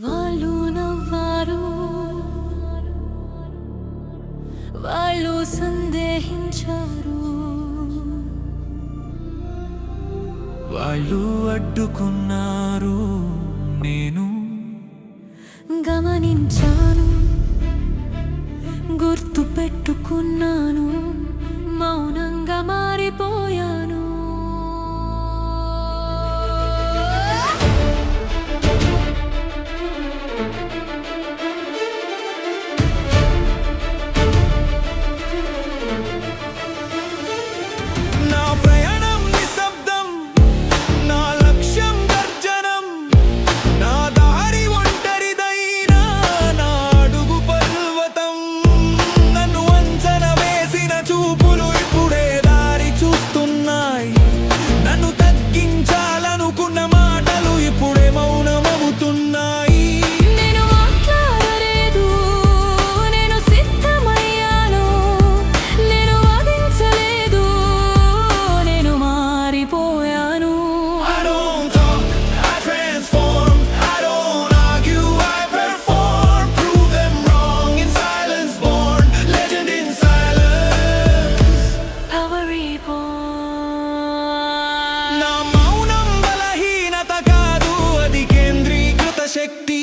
వాళ్ళు నవ్వారు, వాళ్ళు సందేహించారు, వాళ్ళు అడ్డుకున్నారు, నేను గమనించాను, గుర్తు పెట్టుకున్నాను, మౌనంగా మారిపోయాను. నా ప్రయాణం నిశ్శబ్దం, నా లక్ష్యం గర్జనం, నా దారి ఒంటరిదైనా నా అడుగు పర్వతం. నన్ను అంచనా వేసిన చూపులు ఇప్పుడే దారి చూస్తున్నాయి. నన్ను తగ్గించాలనుకున్న మాటలు ఇప్పుడే మౌనమవుతున్నాయి. నేను మాట్లాడలేదు, నేను సిద్ధమయ్యాను, నేను వాదించలేదు, నేను మారిపోయాను. I don't talk, I transform. I don't argue, I perform. Prove them wrong in silence, born legend in silence. Power reborn. నా మౌనం బలహీనత కాదు, అది కేంద్రీకృత శక్తి.